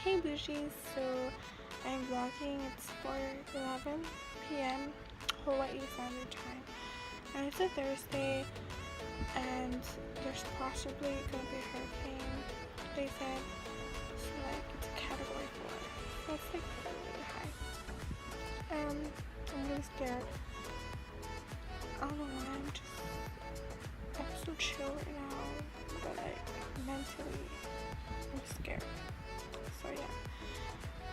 Hey bougies, so I'm vlogging. It's 4:11 p.m. Hawaii Standard Time, and it's a Thursday, and there's possibly gonna be a hurricane. They said so, like it's a category 4, so it's like really high. I'm really scared. I don't know why. I'm so chill right now, but like mentally, I'm scared. So yeah,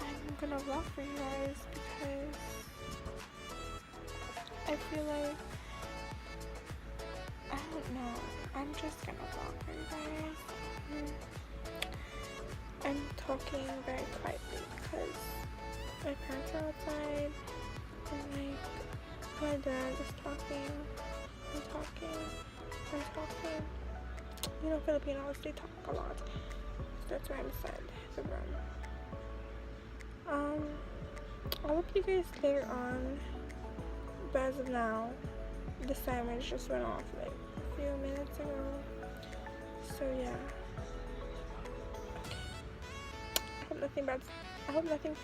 I'm gonna vlog for you guys because I feel like, I don't know, I'm just gonna vlog for you guys. I'm talking very quietly because my parents are outside and like my dad is talking. I'm talking. You know, Filipinos, they talk a lot. So that's why I'm inside the room. I'll look you guys later on, but as of now, the sandwich just went off like a few minutes ago. So yeah. Okay. I hope nothing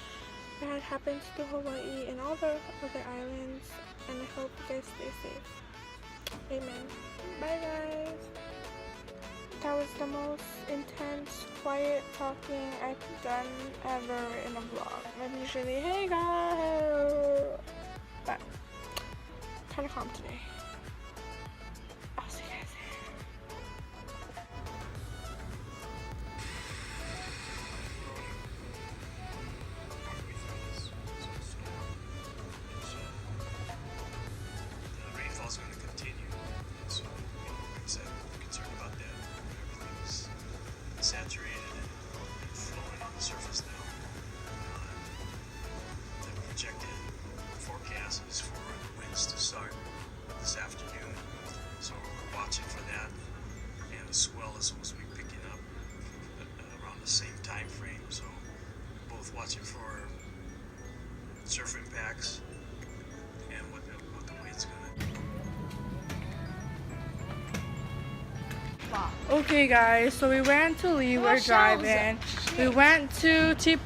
bad happens to Hawaii and all the other islands, and I hope you guys stay safe. Amen. Bye guys. That was the most intense, quiet talking I've done ever in a vlog. I'm usually, hey guys, but kind of calm today. I'll see you guys there. The rainfall is going to continue, so like I said, I'm concerned about that. Everything's saturated and flowing on the surface now. The projected forecast is for the winds to start this afternoon, so we're watching for that. And the swell is supposed to be picking up around the same time frame, so both watching for surf impacts and what the wind's going to do. Okay guys, so we went to leave, we're driving. We went to we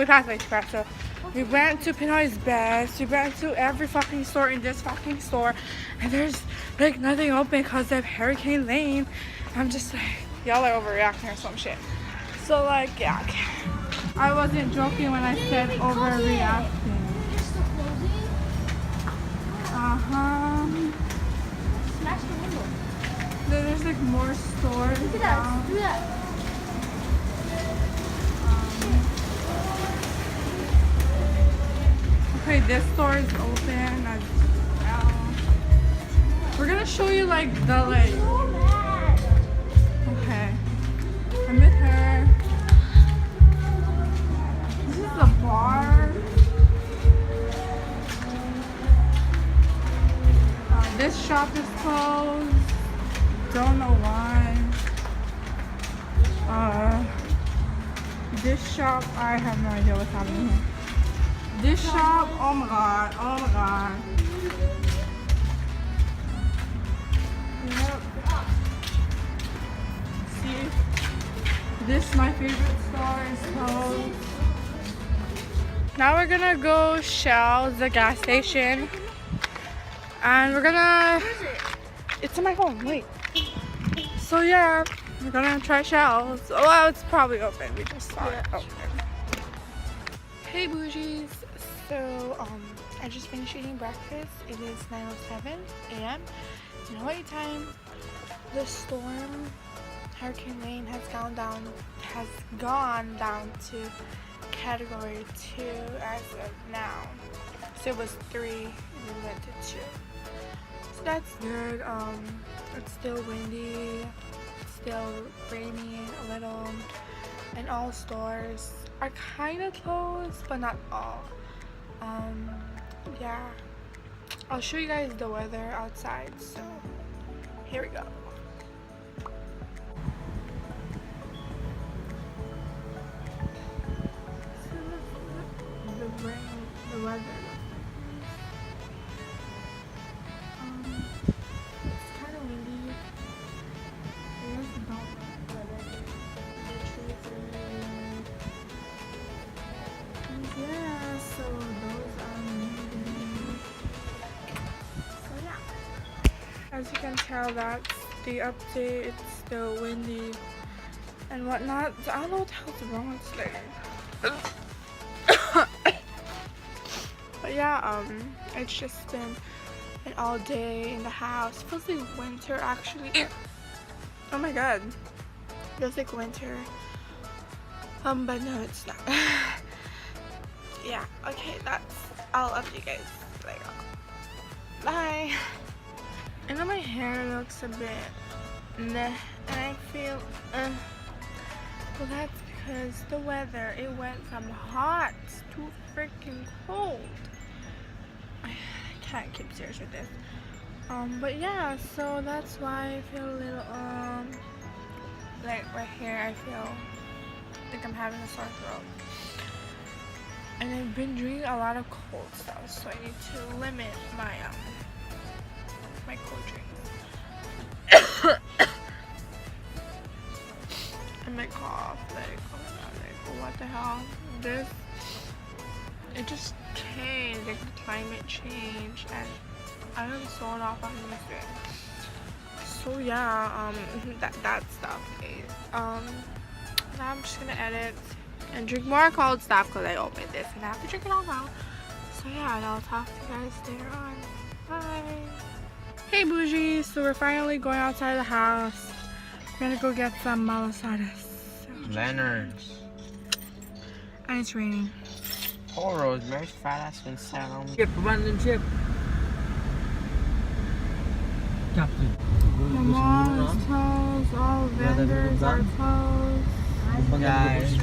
passed by so we went to Pinoy's Best. We went to every fucking store in this fucking store, and there's like nothing open because of Hurricane Lane. I'm just like, y'all are overreacting or some shit. So like, yeah, I wasn't joking when I said overreacting. Smash the window. There's like more stores. Look at that. Do that. Okay, this store is open as well. We're gonna show you like the like. So mad. Okay, I'm with her. This is the bar. This shop is closed. Don't know why. This shop, I have no idea what's happening here. This shop, oh my god. Yep. See, this my favorite store is closed. Now we're gonna go Shell, the gas station, and we're gonna. It's in my home. Wait. So yeah, we're gonna try Shells. Oh, well, it's probably open. We just saw it open. Hey bougies. So I just finished eating breakfast. It is 9:07 a.m. in Hawaii time. The storm, Hurricane Lane, has gone down to category 2 as of now. So it was 3 and we went to 2. So that's good. It's still windy, still rainy a little, and all stores are kind of closed, but not all. Yeah, I'll show you guys the weather outside. So here we go. The rain, the weather. It's kind of windy. It is not weather. The trees are really tell, that's the update. It's still windy and whatnot. So I don't know what the hell's wrong today. But yeah, it's just been an all day in the house. It feels like winter actually. Oh my god. It feels like winter. But no, it's not. Yeah, okay, I'll update you guys later. Bye. I know my hair looks a bit meh, and I feel well, that's because the weather, it went from hot to freaking cold. I can't keep serious with this. But yeah, so that's why I feel a little like right here I feel like I'm having a sore throat. And I've been drinking a lot of cold stuff, so I need to limit my my cold drinks. And my cough, like, oh my god, like, what the hell? It just changed, like the climate change, and I am so off on music. So yeah, that stuff is, now I'm just gonna edit and drink more cold stuff because I opened this and I have to drink it all now. So yeah, and I'll talk to you guys later on. Bye. Hey bougies, so we're finally going outside the house. We're gonna go get some malasadas. Leonard's. And it's raining. Paul Rosemary's fat ass been sound. Chip, abandon chip. Captain. The mall is closed, all vendors are closed. Guys.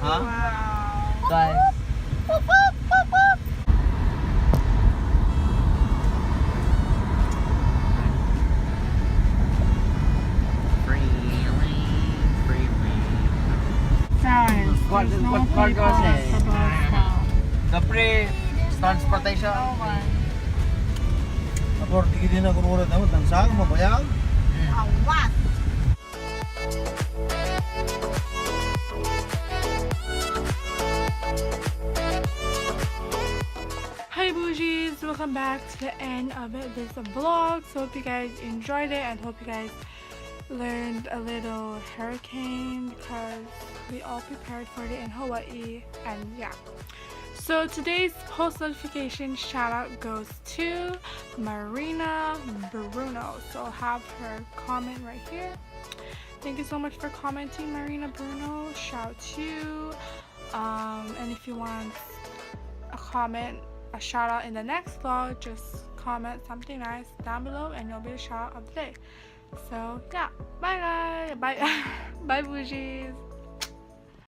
Huh? Wow. Guys. Guys, What there's no God free goes pass in? for bus stop. The free transportation. Oh my. Ako tigil din ako nurat ako tansa mo bayag. What? Hi bougies, welcome back to the end of this vlog. So hope you guys enjoyed it and hope you guys learned a little hurricane because we all prepared for it in Hawaii. And yeah, so today's post notification shout out goes to Marina Bruno. So I'll have her comment right here. Thank you so much for commenting, Marina Bruno. Shout out to you. And if you want a comment, a shout out in the next vlog, just comment something nice down below and you'll be the shout out of the day. So yeah, bye guys, bye bye bougies.